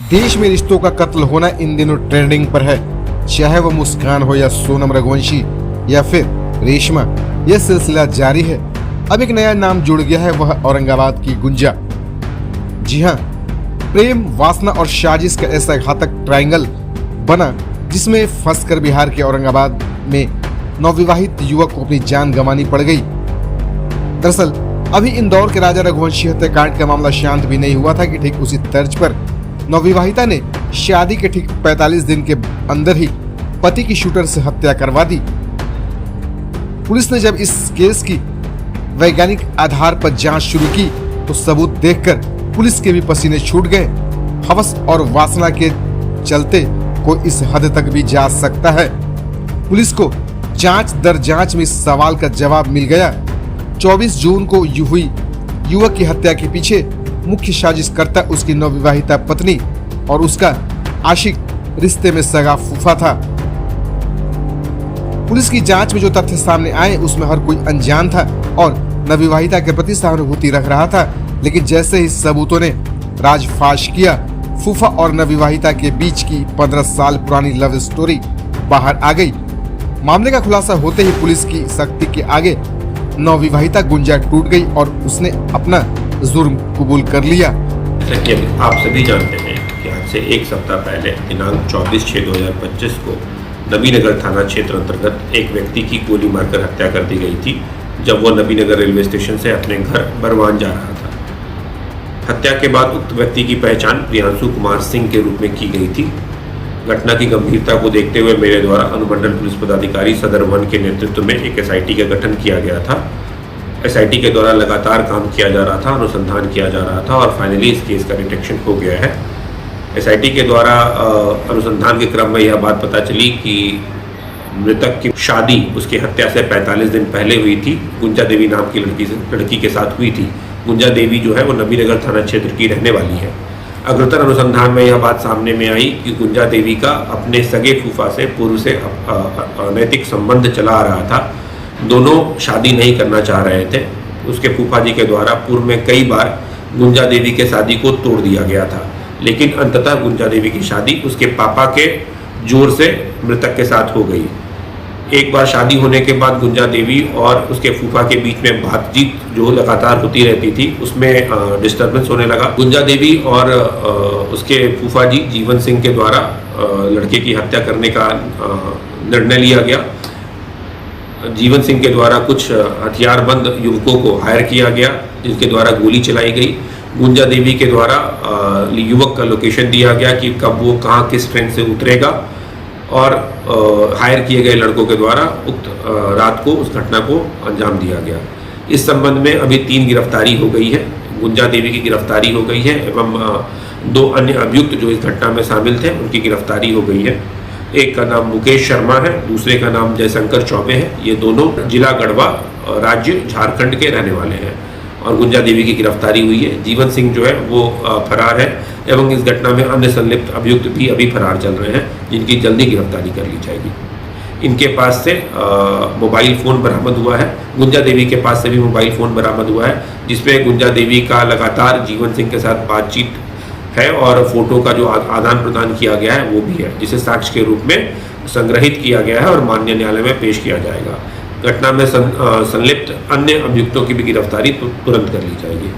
देश में रिश्तों का कत्ल होना इन दिनों ट्रेंडिंग पर है। चाहे वो मुस्कान हो या सोनम रघुवंशी या फिर रेशमा, यह सिलसिला जारी है। अब एक नया नाम जुड़ गया है, वह औरंगाबाद की गुंजा। जी हाँ, प्रेम, वासना और साजिश का ऐसा घातक ट्रायंगल बना जिसमें फंसकर बिहार के औरंगाबाद में नवविवाहित युवक को अपनी जान गंवानी पड़ गई। दरअसल अभी इंदौर के राजा रघुवंशी हत्याकांड का मामला शांत भी नहीं हुआ था कि ठीक उसी तर्ज पर नवविवाहिता ने शादी के ठीक 45 दिन के अंदर ही पति की शूटर से हत्या करवा दी। पुलिस ने जब इस केस की वैज्ञानिक आधार पर जांच शुरू की तो सबूत देखकर पुलिस के भी पसीने छूट गए। हवस और वासना के चलते कोई इस हद तक भी जा सकता है। पुलिस को जांच दर जांच में इस सवाल का जवाब मिल गया। 24 जून को हुई युवक की हत्या के पीछे मुख्य साजिशकर्ता उसकी नवविवाहिता पत्नी और उसका आशिक रिश्ते में सगा फूफा था। पुलिस की जांच में जो तथ्य सामने आए उसमें हर कोई अनजान था और नवविवाहिता के प्रति सहानुभूति रख रहा था, लेकिन जैसे ही सबूतों ने राजफाश किया, फूफा और नवविवाहिता के बीच की 15 साल पुरानी लव स्टोरी बाहर आ गई। मामले का खुलासा होते ही पुलिस की सख्ती के आगे नवविवाहिता गुंजा टूट गई और उसने अपना जुर्म कबूल कर लिया। जैसा कि आप सभी जानते हैं कि आज से एक सप्ताह पहले दिनांक 24/6/2025 को नबीनगर थाना क्षेत्र अंतर्गत एक व्यक्ति की गोली मारकर हत्या कर दी गई थी, जब वह नबीनगर रेलवे स्टेशन से अपने घर बरवान जा रहा था। हत्या के बाद उक्त व्यक्ति की पहचान प्रियांशु कुमार सिंह के रूप में की गई थी। घटना की गंभीरता को देखते हुए मेरे द्वारा अनुमंडल पुलिस पदाधिकारी सदर 1 के नेतृत्व में एक एसआईटी का गठन किया गया था। एसआईटी के द्वारा लगातार काम किया जा रहा था, अनुसंधान किया जा रहा था और फाइनली इस केस का डिटेक्शन हो गया है। एसआईटी के द्वारा अनुसंधान के क्रम में यह बात पता चली कि मृतक की शादी उसकी हत्या से 45 दिन पहले हुई थी। गुंजा देवी नाम की लड़की के साथ हुई थी। गुंजा देवी जो है वो नबीनगर थाना क्षेत्र की रहने वाली है। अग्रतर अनुसंधान में यह बात सामने में आई कि गुंजा देवी का अपने सगे फूफा से पूर्व से अनैतिक संबंध चला आ रहा था। दोनों शादी नहीं करना चाह रहे थे। उसके फूफा जी के द्वारा पूर्व में कई बार गुंजा देवी के शादी को तोड़ दिया गया था, लेकिन अंततः गुंजा देवी की शादी उसके पापा के जोर से मृतक के साथ हो गई। एक बार शादी होने के बाद गुंजा देवी और उसके फूफा के बीच में बातचीत जो लगातार होती रहती थी उसमें डिस्टर्बेंस होने लगा। गुंजा देवी और उसके फूफा जी जीवन सिंह के द्वारा लड़के की हत्या करने का निर्णय लिया गया। जीवन सिंह के द्वारा कुछ हथियारबंद युवकों को हायर किया गया जिनके द्वारा गोली चलाई गई। गुंजा देवी के द्वारा युवक का लोकेशन दिया गया कि कब वो कहाँ किस ट्रेन से उतरेगा और हायर किए गए लड़कों के द्वारा उक्त रात को उस घटना को अंजाम दिया गया। इस संबंध में अभी 3 गिरफ्तारी हो गई है। गुंजा देवी की गिरफ्तारी हो गई है एवं 2 अन्य अभियुक्त जो इस घटना में शामिल थे उनकी गिरफ्तारी हो गई है। एक का नाम मुकेश शर्मा है, दूसरे का नाम जयशंकर चौबे है। ये दोनों जिला गढ़वा राज्य झारखंड के रहने वाले हैं और गुंजा देवी की गिरफ्तारी हुई है। जीवन सिंह जो है वो फरार है एवं इस घटना में अन्य संलिप्त अभियुक्त भी अभी फरार चल रहे हैं, जिनकी जल्दी गिरफ्तारी कर ली जाएगी। इनके पास से मोबाइल फ़ोन बरामद हुआ है। गुंजा देवी के पास से भी मोबाइल फ़ोन बरामद हुआ है, जिसमें गुंजा देवी का लगातार जीवन सिंह के साथ बातचीत है और फोटो का जो आदान प्रदान किया गया है वो भी है, जिसे साक्ष्य के रूप में संग्रहित किया गया है और माननीय न्यायालय में पेश किया जाएगा। घटना में संलिप्त अन्य अभियुक्तों की भी गिरफ्तारी तुरंत कर ली जाएगी।